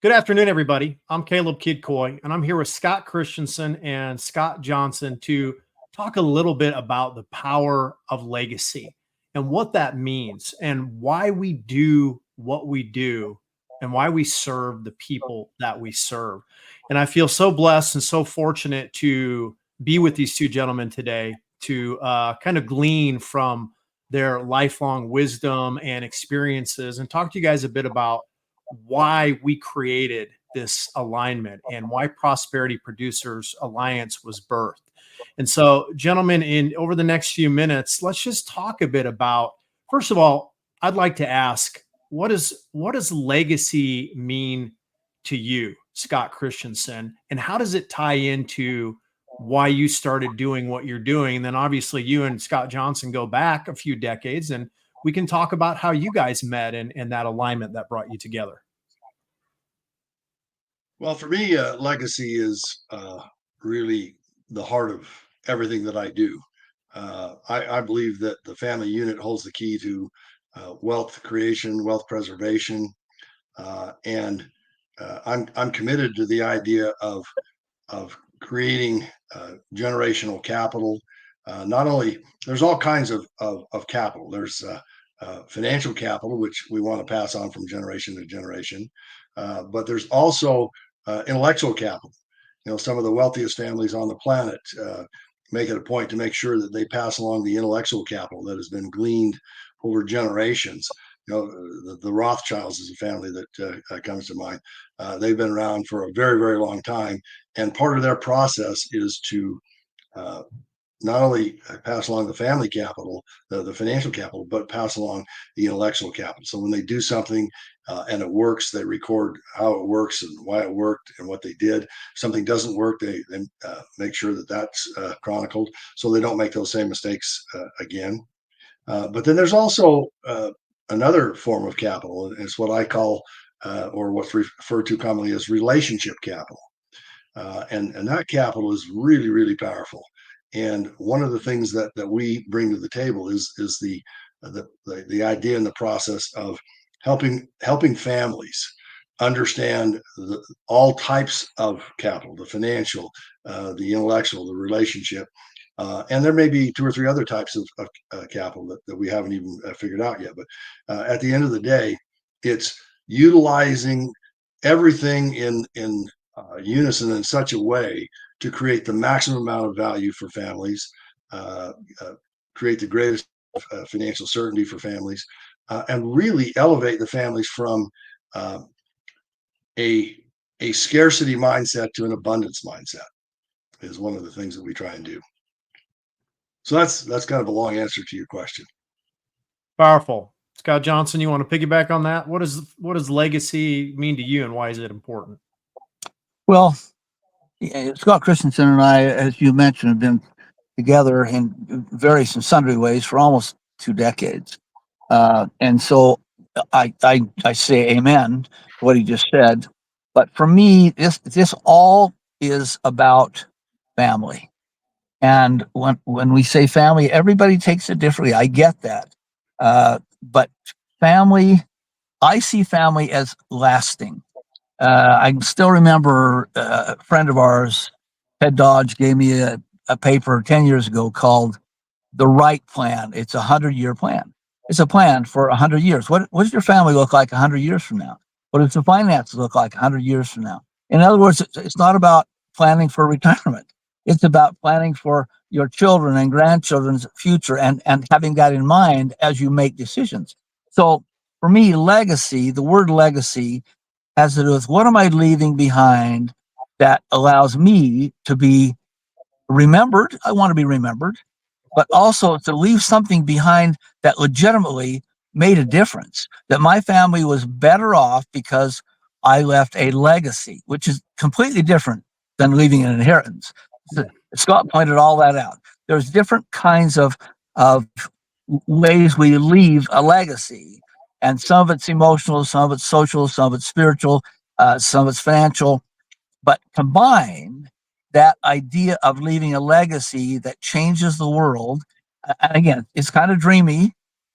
Good afternoon, everybody. I'm Caleb Kidcoy, and I'm here with Scott Christensen and Scott Johnson to talk a little bit about the power of legacy and what that means and why we do what we do and why we serve the people that we serve. And I feel so blessed and so fortunate to be with these two gentlemen today to kind of glean from their lifelong wisdom and experiences and talk to you guys a bit about why we created this alignment and why Prosperity Producers Alliance was birthed. And so, gentlemen, in over the next few minutes, let's just talk a bit about. First of all, I'd like to ask, what does legacy mean to you, Scott Christensen, and how does it tie into why you started doing what you're doing? And then, obviously, you and Scott Johnson go back a few decades, and we can talk about how you guys met and that alignment that brought you together. Well, for me, legacy is really the heart of everything that I do. I believe that the family unit holds the key to wealth creation, wealth preservation, and I'm committed to the idea of creating generational capital. Not only there's all kinds of capital. There's financial capital, which we want to pass on from generation to generation, but there's also intellectual capital. Some of the wealthiest families on the planet make it a point to make sure that they pass along the intellectual capital that has been gleaned over generations. The Rothschilds is a family that comes to mind. They've been around for a very, very long time, and part of their process is to not only pass along the family capital, the financial capital, but pass along the intellectual capital. So when they do something and it works, they record how it works and why it worked and what they did. If something doesn't work, they make sure that that's chronicled so they don't make those same mistakes again. But then there's also another form of capital. And it's what I call, or what's referred to commonly as relationship capital. And that capital is really, really powerful. And one of the things that we bring to the table is the idea and the process of helping families understand all types of capital, the financial, the intellectual, the relationship, and there may be two or three other types of capital that we haven't even figured out yet. But at the end of the day, it's utilizing everything in unison in such a way to create the maximum amount of value for families, uh, create the greatest financial certainty for families, and really elevate the families from uh, a scarcity mindset to an abundance mindset is one of the things that we try and do. So that's kind of a long answer to your question. Powerful. Scott Johnson, you want to piggyback on that? What does legacy mean to you and why is it important? Well, yeah, Scott Christensen and I, as you mentioned, have been together in various and sundry ways for almost 2 decades. And so I say amen to what he just said. But for me, this all is about family. And when we say family, everybody takes it differently. I get that. But family, I see family as lasting. I still remember a friend of ours, Ted Dodge, gave me a paper 10 years ago called The Right Plan. It's a 100-year plan. It's a plan for 100 years. What does your family look like 100 years from now? What does the finances look like 100 years from now? In other words, it's not about planning for retirement. It's about planning for your children and grandchildren's future and having that in mind as you make decisions. So for me, legacy, the word legacy has to do with what am I leaving behind that allows me to be remembered. I want to be remembered, but also to leave something behind that legitimately made a difference, that my family was better off because I left a legacy, which is completely different than leaving an inheritance. Scott pointed all that out. There's different kinds of ways we leave a legacy, and some of it's emotional, some of it's social, some of it's spiritual, some of it's financial. But combined, that idea of leaving a legacy that changes the world, and again, it's kind of dreamy,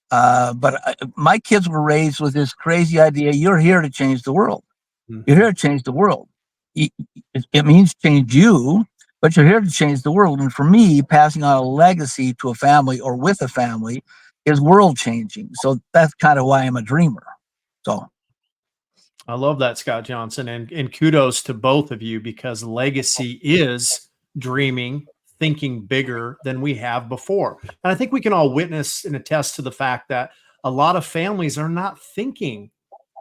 but my kids were raised with this crazy idea: you're here to change the world. You're here to change the world. It means change you, but you're here to change the world. And for me, passing on a legacy to a family or with a family is world changing. So that's kind of why I'm a dreamer. So I love that, Scott Johnson, and kudos to both of you, because legacy is dreaming, thinking bigger than we have before. And I think we can all witness and attest to the fact that a lot of families are not thinking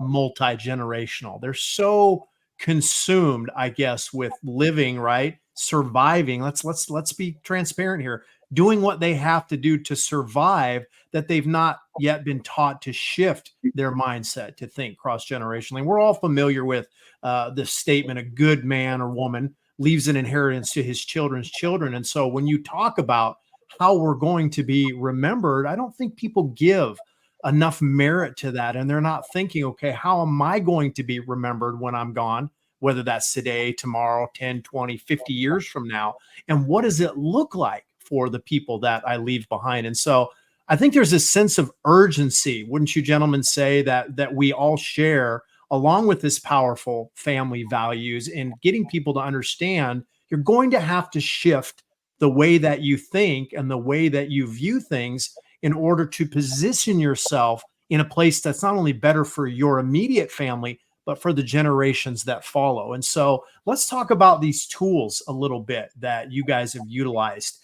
multi-generational. They're so consumed, I guess, with living, right? Surviving. Let's be transparent here. Doing what they have to do to survive, that they've not yet been taught to shift their mindset to think cross generationally. We're all familiar with the statement: a good man or woman leaves an inheritance to his children's children. And so when you talk about how we're going to be remembered, I don't think people give enough merit to that. And they're not thinking, okay, how am I going to be remembered when I'm gone? Whether that's today, tomorrow, 10, 20, 50 years from now. And what does it look like for the people that I leave behind? And so I think there's a sense of urgency, wouldn't you gentlemen say, that we all share, along with this powerful family values, and getting people to understand you're going to have to shift the way that you think and the way that you view things in order to position yourself in a place that's not only better for your immediate family, but for the generations that follow. And so let's talk about these tools a little bit that you guys have utilized.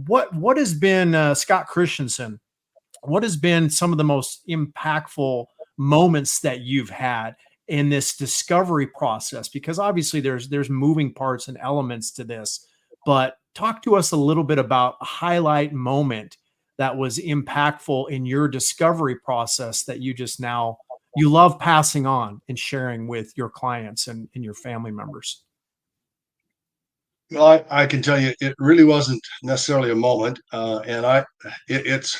What has been, Scott Christensen, what has been some of the most impactful moments that you've had in this discovery process? Because obviously there's moving parts and elements to this, but talk to us a little bit about a highlight moment that was impactful in your discovery process that you just now you love passing on and sharing with your clients and your family members. Well, I can tell you, it really wasn't necessarily a moment, and it's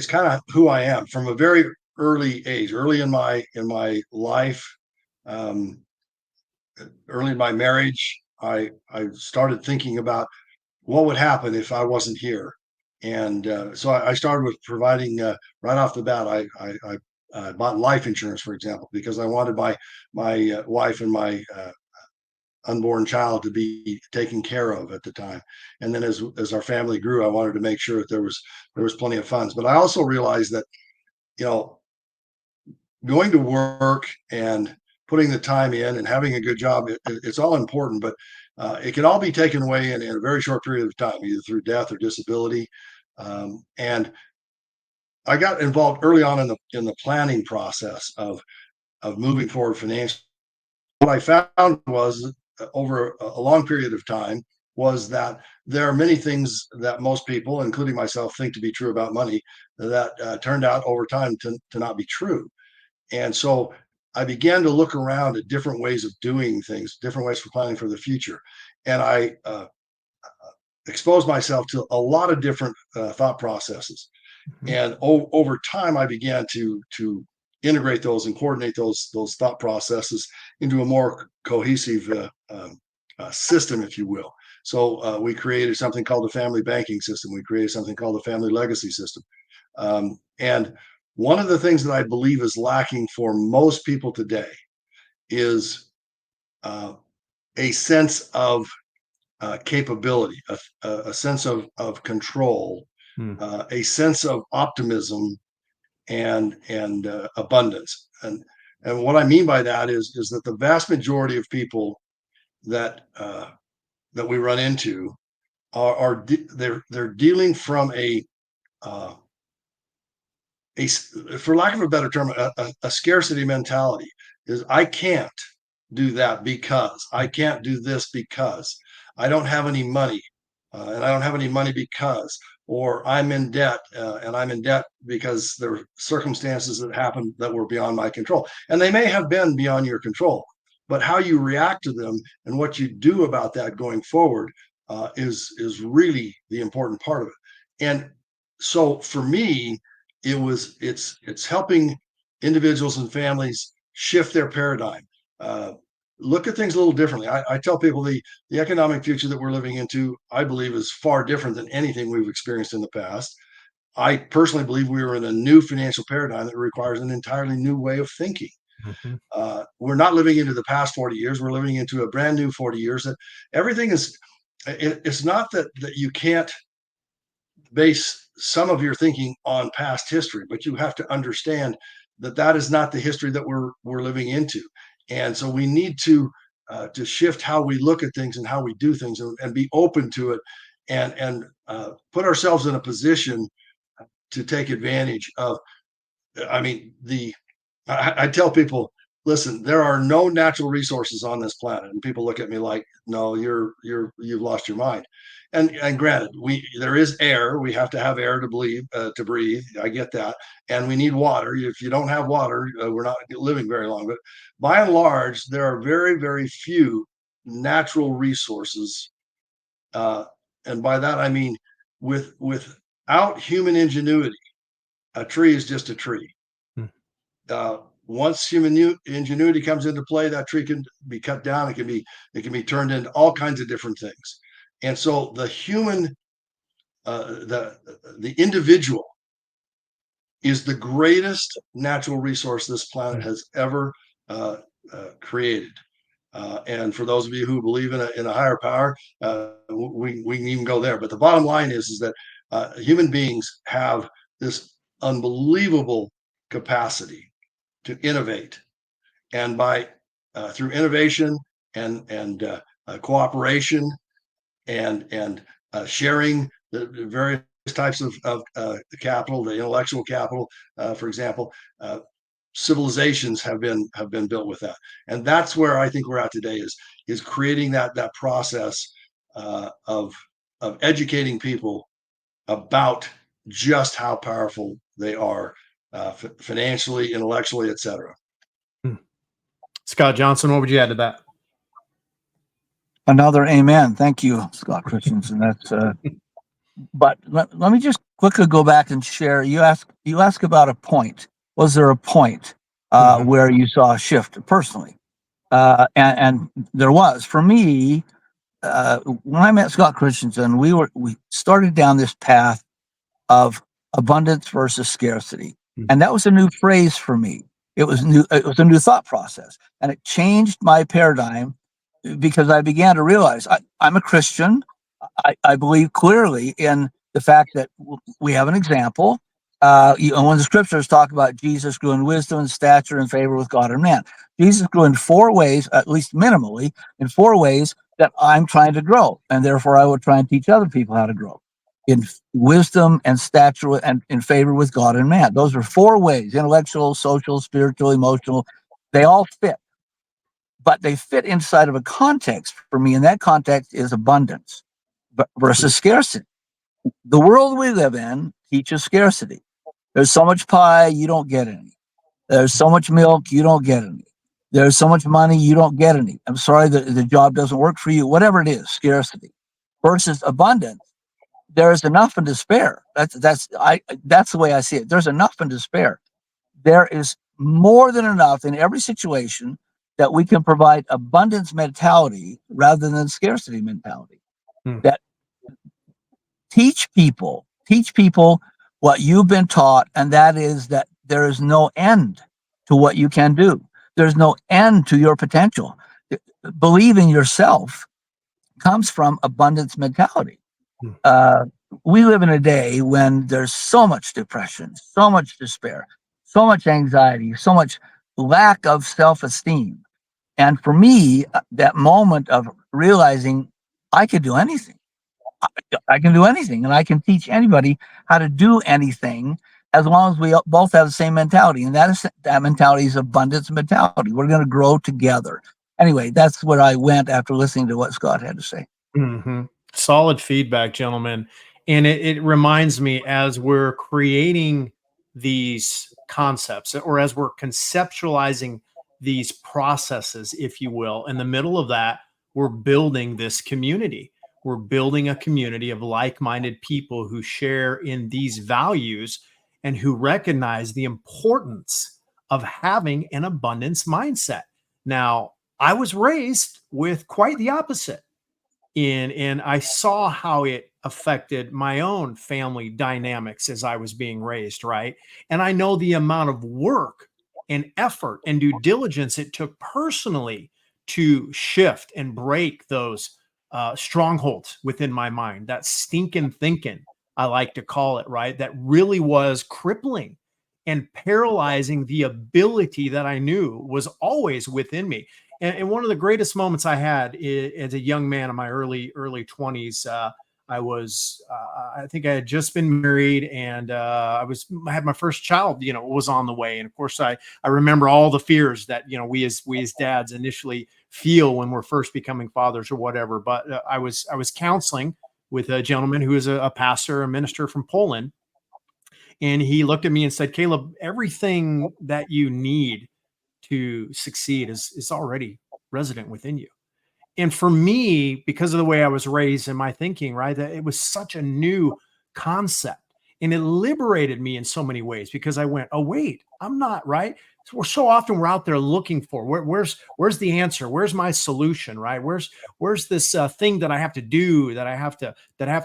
kind of who I am from a very early age, early in my life, um, early in my marriage. I started thinking about what would happen if I wasn't here, and so I started with providing right off the bat. I bought life insurance, for example, because I wanted my wife and my unborn child to be taken care of at the time. And then as our family grew, I wanted to make sure that there was plenty of funds. But I also realized that, you know, going to work and putting the time in and having a good job, it's all important, but it can all be taken away in a very short period of time, either through death or disability. And I got involved early on in the planning process of moving forward financially. What I found was over a long period of time was that there are many things that most people, including myself, think to be true about money that turned out over time to not be true. And so I began to look around at different ways of doing things, different ways for planning for the future. And I exposed myself to a lot of different thought processes. Mhm. And over time, I began to integrate those and coordinate those thought processes into a more cohesive system, if you will. So we created something called the family banking system. We created something called the family legacy system. And one of the things that I believe is lacking for most people today is a sense of capability, a sense of control, Hmm. a sense of optimism and abundance. And what I mean by that is that the vast majority of people that that we run into they're dealing from uh, for lack of a better term, a scarcity mentality. Is I can't do that because I can't do this because I don't have any money, and I don't have any money because, or I'm in debt, and I'm in debt because there are circumstances that happened that were beyond my control, and they may have been beyond your control, but how you react to them and what you do about that going forward is really the important part of it. And so for me, it's helping individuals and families shift their paradigm, uh, look at things a little differently. I tell people the economic future that we're living into, I believe, is far different than anything we've experienced in the past. I personally believe we are in a new financial paradigm that requires an entirely new way of thinking. Mhm. We're not living into the past 40 years. We're living into a brand new 40 years. That everything is. It's not that you can't base some of your thinking on past history, but you have to understand that that is not the history that we're living into, and so we need to shift how we look at things and how we do things, and be open to it, and put ourselves in a position to take advantage of. I mean, I tell people, listen, there are no natural resources on this planet, and people look at me like, no, you've lost your mind. And granted, there is air. We have to have air to breathe. I get that, and we need water. If you don't have water, we're not living very long. But by and large, there are very, very few natural resources, and by that I mean without human ingenuity, a tree is just a tree. Mm. Once human ingenuity comes into play, that tree can be cut down. It can be turned into all kinds of different things. And so the human, the individual, is the greatest natural resource this planet has ever created. And for those of you who believe in a higher power, we can even go there. But the bottom line is that human beings have this unbelievable capacity to innovate, and by through innovation and cooperation and sharing the various types of capital, the intellectual capital, for example, civilizations have been built with that, and that's where I think we're at today, is creating that process of educating people about just how powerful they are, financially, intellectually, etc. Scott Johnson, what would you add to that? Another amen. Thank you, Scott Christensen. That's but let me just quickly go back and share. You ask about a point. Was there a point where you saw a shift personally? And there was. For me, when I met Scott Christensen, we started down this path of abundance versus scarcity, and that was a new phrase for me. It was new. It was a new thought process, and it changed my paradigm because I began to realize I'm a Christian. I believe clearly in the fact that we have an example. When the scriptures talk about Jesus grew in wisdom and stature and favor with God and man, Jesus grew in 4 ways, at least minimally, in 4 ways that I'm trying to grow. And therefore, I would try and teach other people how to grow in wisdom and stature and in favor with God and man. Those are 4 ways: intellectual, social, spiritual, emotional. They all fit, but they fit inside of a context for me. And that context is abundance versus scarcity. The world we live in teaches scarcity. There's so much pie, you don't get any. There's so much milk, you don't get any. There's so much money, you don't get any. I'm sorry that the job doesn't work for you. Whatever it is, scarcity versus abundance. There is enough and to spare. That's the way I see it. There's enough and to spare. There is more than enough in every situation that we can provide abundance mentality rather than scarcity mentality. Hmm. That teach people what you've been taught, and that is that there is no end to what you can do. There's no end to your potential. Believing yourself comes from abundance mentality. We live in a day when there's so much depression, so much despair, so much anxiety, so much lack of self-esteem. And for me, that moment of realizing I could do anything, I can do anything, and I can teach anybody how to do anything as long as we both have the same mentality. And that mentality is abundance mentality. We're going to grow together. Anyway, that's where I went after listening to what Scott had to say. Mm-hmm. Solid feedback, gentlemen. And it reminds me, as we're creating these concepts, or as we're conceptualizing these processes, if you will, in the middle of that, we're building this community. We're building a community of like-minded people who share in these values and who recognize the importance of having an abundance mindset. Now, I was raised with quite the opposite. And I saw how it affected my own family dynamics as I was being raised, right? And I know the amount of work and effort and due diligence it took personally to shift and break those strongholds within my mind, that stinking thinking, I like to call it, right? That really was crippling and paralyzing the ability that I knew was always within me. And one of the greatest moments I had as a young man in my early 20s, I think I had just been married, and I had my first child, was on the way. And of course, I remember all the fears that, we as dads initially feel when we're first becoming fathers or whatever. But I was counseling with a gentleman who is a pastor, a minister from Poland. And he looked at me and said, Caleb, everything that you need to succeed is already resident within you. And for me, because of the way I was raised and my thinking, right, that it was such a new concept, and it liberated me in so many ways, because I went, oh, wait, I'm not right. So often we're out there looking for where's the answer? Where's my solution? Right? Where's this thing that I have to do, that I have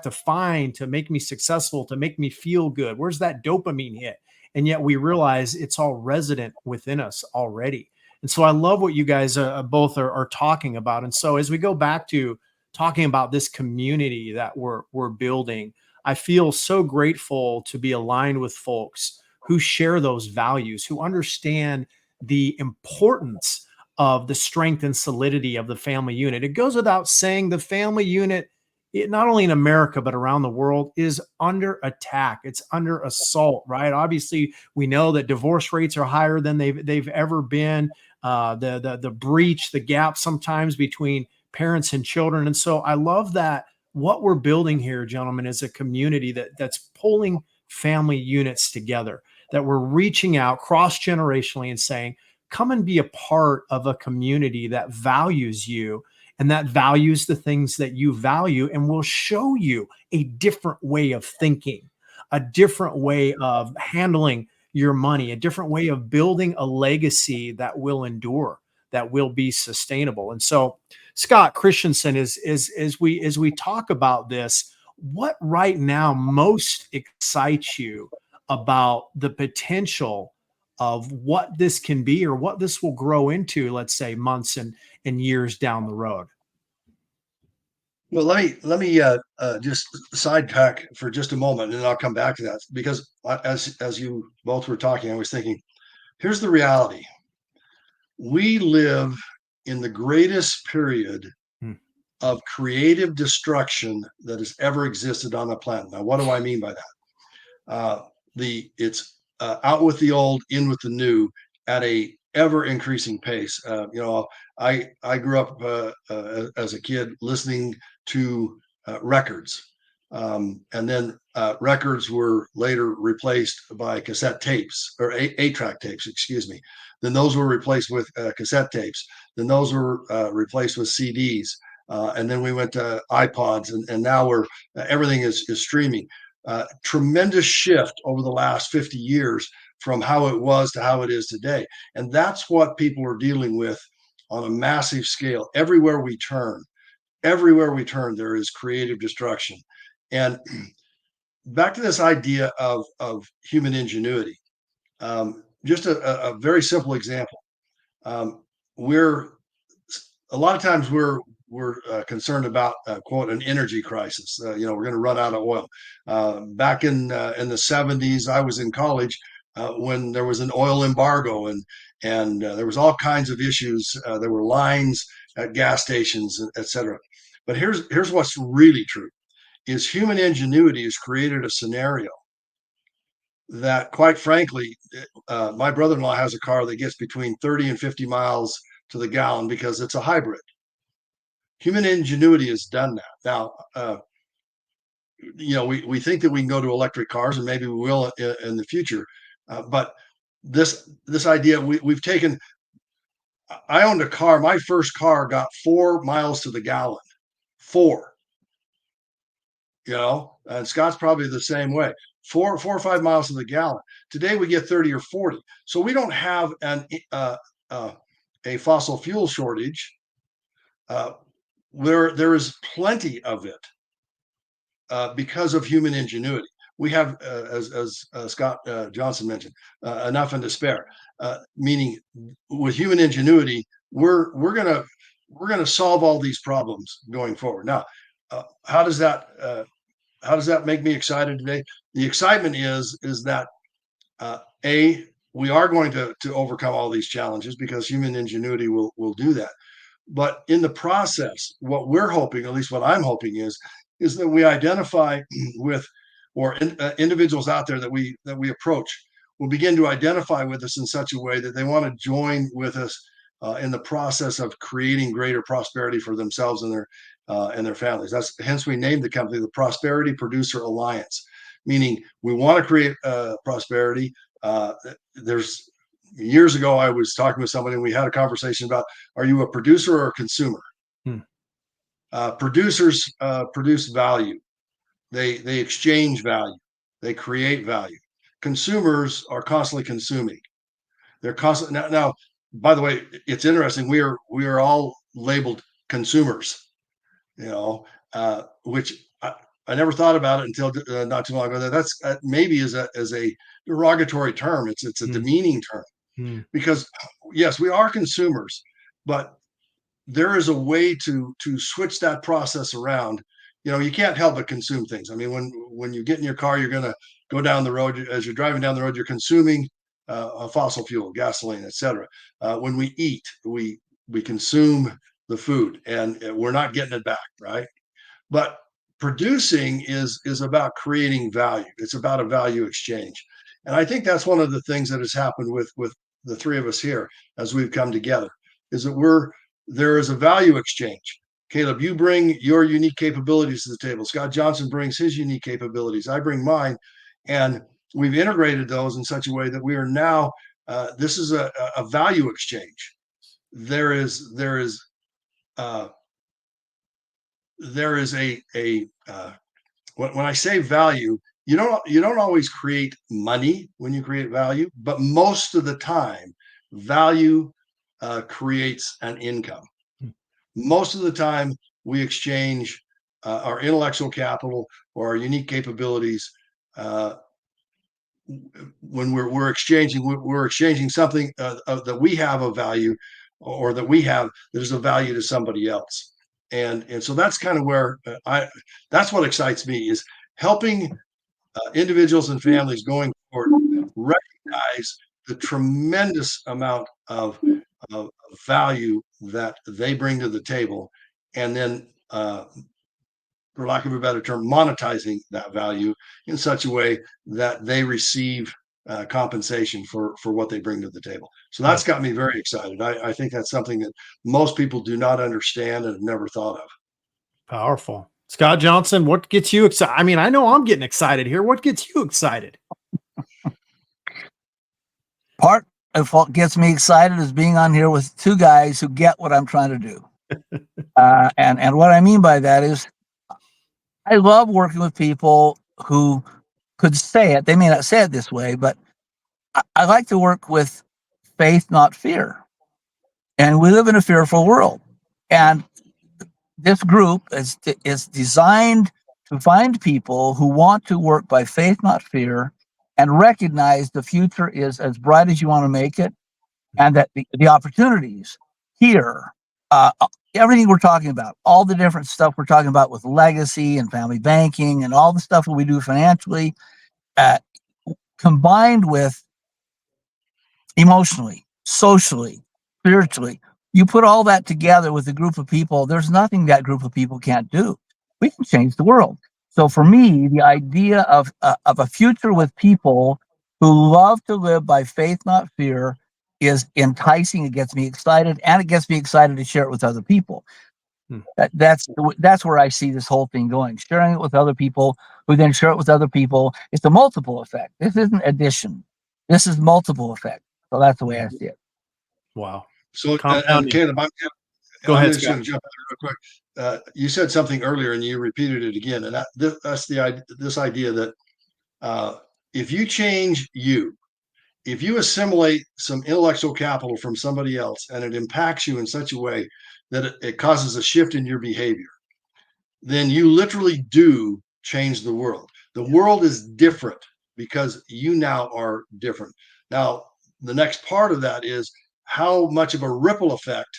to find to make me successful, to make me feel good? Where's that dopamine hit? And yet we realize it's all resident within us already. And so I love what you guys both are talking about. And so as we go back to talking about this community that we're building, I feel so grateful to be aligned with folks who share those values, who understand the importance of the strength and solidity of the family unit. It goes without saying, the family unit, not only in America, but around the world, is under attack. It's under assault, right? Obviously, we know that divorce rates are higher than they've ever been. The breach, the gap sometimes between parents and children. And so I love that what we're building here, gentlemen, is a community that's pulling family units together, that we're reaching out cross-generationally and saying, come and be a part of a community that values you and that values the things that you value, and will show you a different way of thinking, a different way of handling your money, a different way of building a legacy that will endure, that will be sustainable. And so, Scott Christensen, as we talk about this, what right now most excites you about the potential of what this can be, or what this will grow into, let's say months and years down the road? Well, let me just sidetrack for just a moment, and then I'll come back to that, because as you both were talking, I was thinking, here's the reality: we live in the greatest period Hmm. of creative destruction that has ever existed on the planet. Now, what do I mean by that? It's out with the old, in with the new, at a ever increasing pace. I grew up as a kid listening to records, and then records were later replaced by cassette tapes, or 8-track tapes, excuse me. Then those were replaced with cassette tapes. Then those were replaced with CDs. And then we went to iPods, and now everything is streaming. Tremendous shift over the last 50 years from how it was to how it is today. And that's what people are dealing with on a massive scale. Everywhere we turn, there is creative destruction. And back to this idea of human ingenuity, just a very simple example. We're a lot of times we're concerned about quote an energy crisis. We're going to run out of oil. Back in the 70s, I was in college when there was an oil embargo, and there was all kinds of issues. There were lines at gas stations, etc. But here's what's really true: is human ingenuity has created a scenario that, quite frankly, my brother-in-law has a car that gets between 30 and 50 miles to the gallon because it's a hybrid. Human ingenuity has done that. Now, we think that we can go to electric cars, and maybe we will in the future. But this idea, we've taken. I owned a car. My first car got 4 miles to the gallon. 4. And Scott's probably the same way. 4 or 5 miles to the gallon. Today we get 30 or 40. So we don't have a fossil fuel shortage. There is plenty of it because of human ingenuity. we have, as Scott Johnson mentioned, enough and to spare. Meaning, with human ingenuity, we're gonna solve all these problems going forward. Now, how does that make me excited today? The excitement is that we are going to overcome all these challenges because human ingenuity will do that. But in the process, what we're hoping, at least what I'm hoping, is that we identify with, or individuals out there that we approach will begin to identify with us in such a way that they want to join with us in the process of creating greater prosperity for themselves and their families. That's hence we named the company the Prosperity Producer Alliance, meaning we want to create prosperity. There's Years ago, I was talking with somebody and we had a conversation about, are you a producer or a consumer? Producers produce value. They exchange value. They create value. Consumers are constantly consuming. They're constantly now. By the way, it's interesting. We are all labeled consumers. Which I never thought about it until not too long ago. That's maybe as a derogatory term. It's a demeaning term, because yes, we are consumers, but there is a way to switch that process around. You can't help but consume things. I mean, when you get in your car, you're going to go down the road. As you're driving down the road, you're consuming a fossil fuel, gasoline, etc. When we eat, we consume the food, and we're not getting it back, right? But producing is about creating value. It's about a value exchange, and I think that's one of the things that has happened with the three of us here as we've come together, is that there is a value exchange. Caleb, you bring your unique capabilities to the table. Scott Johnson brings his unique capabilities. I bring mine, and we've integrated those in such a way that we are now. This is a value exchange. There is a when I say value, you don't always create money when you create value, but most of the time, value creates an income. Most of the time, we exchange our intellectual capital or our unique capabilities. When we're exchanging something that we have of value, or that we have that is of value to somebody else. And so that's kind of where that's what excites me, is helping individuals and families going forward recognize the tremendous amount of value that they bring to the table, and then, for lack of a better term, monetizing that value in such a way that they receive compensation for what they bring to the table. So that's got me very excited. I think that's something that most people do not understand and have never thought of. Powerful. Scott Johnson, what gets you excited? I mean, I know I'm getting excited here. What gets you excited? Part of what gets me excited is being on here with two guys who get what I'm trying to do. And what I mean by that is, I love working with people who could say it. They may not say it this way, but I like to work with faith, not fear. And we live in a fearful world. And this group is designed to find people who want to work by faith, not fear, and recognize the future is as bright as you want to make it, and that the opportunities here, everything we're talking about, all the different stuff we're talking about with legacy and family banking and all the stuff that we do financially, combined with emotionally, socially, spiritually, you put all that together with a group of people, there's nothing that group of people can't do. We can change the world. So for me, the idea of a future with people who love to live by faith, not fear, is enticing. It gets me excited, and it gets me excited to share it with other people. That's where I see this whole thing going. Sharing it with other people, who then share it with other people. It's a multiple effect. This isn't addition. This is multiple effect. So that's the way I see it. Wow. So, and Caleb, Go ahead, I'm just going to jump in real quick. You said something earlier, and you repeated it again, and that's this idea that if you change if you assimilate some intellectual capital from somebody else, and it impacts you in such a way that it causes a shift in your behavior, then you literally do change the world. The world is different because you now are different. Now, the next part of that is how much of a ripple effect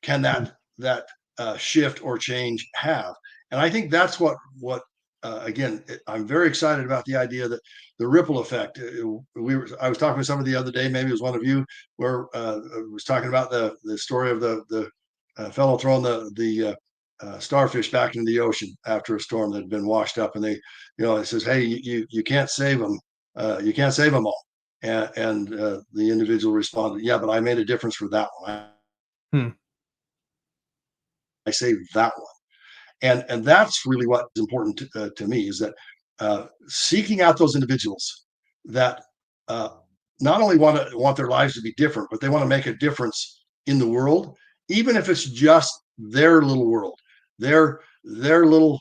can that shift or change have? And I think that's what again, I'm very excited about the idea that the ripple effect. I was talking with somebody the other day, maybe it was one of you, where was talking about the story of the fellow throwing the starfish back into the ocean after a storm that had been washed up, and it says, hey, you can't save them, you can't save them all, and the individual responded, yeah, but I made a difference for that one. Hmm. I saved that one. And that's really what's important to me, is that seeking out those individuals that not only want their lives to be different, but they want to make a difference in the world, even if it's just their little world, their little,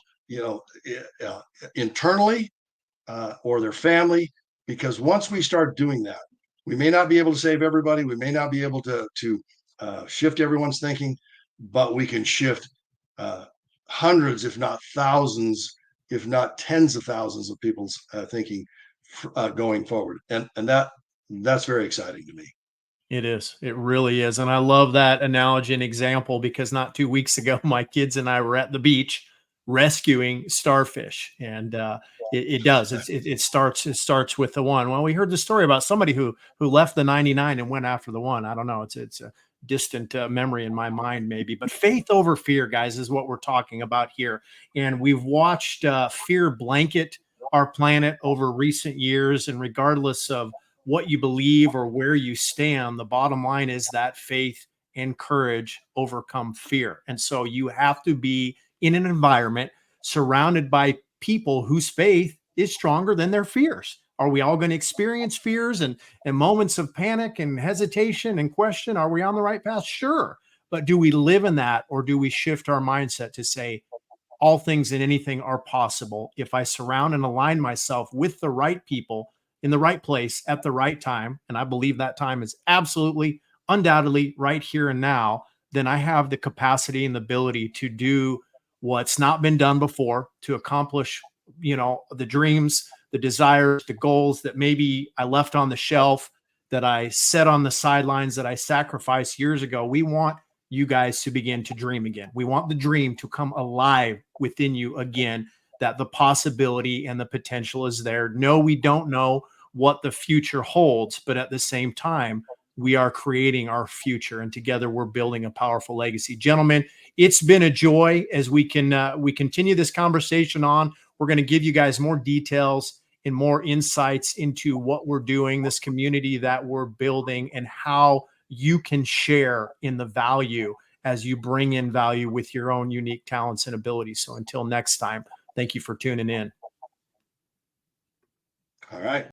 internally, or their family. Because once we start doing that, we may not be able to save everybody, we may not be able to shift everyone's thinking, but we can shift hundreds, if not thousands, if not tens of thousands of people's thinking going forward. And that's very exciting to me. It is. It really is. And I love that analogy and example, because not 2 weeks ago, my kids and I were at the beach rescuing starfish. And it does. It starts with the one. Well, we heard the story about somebody who left the 99 and went after the one. I don't know. It's a distant memory in my mind, maybe. But faith over fear, guys, is what we're talking about here. And we've watched fear blanket our planet over recent years. And regardless of what you believe or where you stand, the bottom line is that faith and courage overcome fear. And so you have to be in an environment surrounded by people whose faith is stronger than their fears. Are we all going to experience fears and moments of panic and hesitation and question? Are we on the right path? Sure. But do we live in that, or do we shift our mindset to say, all things and anything are possible if I surround and align myself with the right people in the right place at the right time? And I believe that time is absolutely, undoubtedly right here and now. Then I have the capacity and the ability to do what's not been done before, to accomplish, the dreams, the desires, the goals that maybe I left on the shelf, that I set on the sidelines, that I sacrificed years ago. We want you guys to begin to dream again. We want the dream to come alive within you again, that the possibility and the potential is there. No, we don't know what the future holds, but at the same time, we are creating our future, and together we're building a powerful legacy. Gentlemen, it's been a joy as we continue this conversation on. We're going to give you guys more details and more insights into what we're doing, this community that we're building, and how you can share in the value as you bring in value with your own unique talents and abilities. So until next time, thank you for tuning in. All right.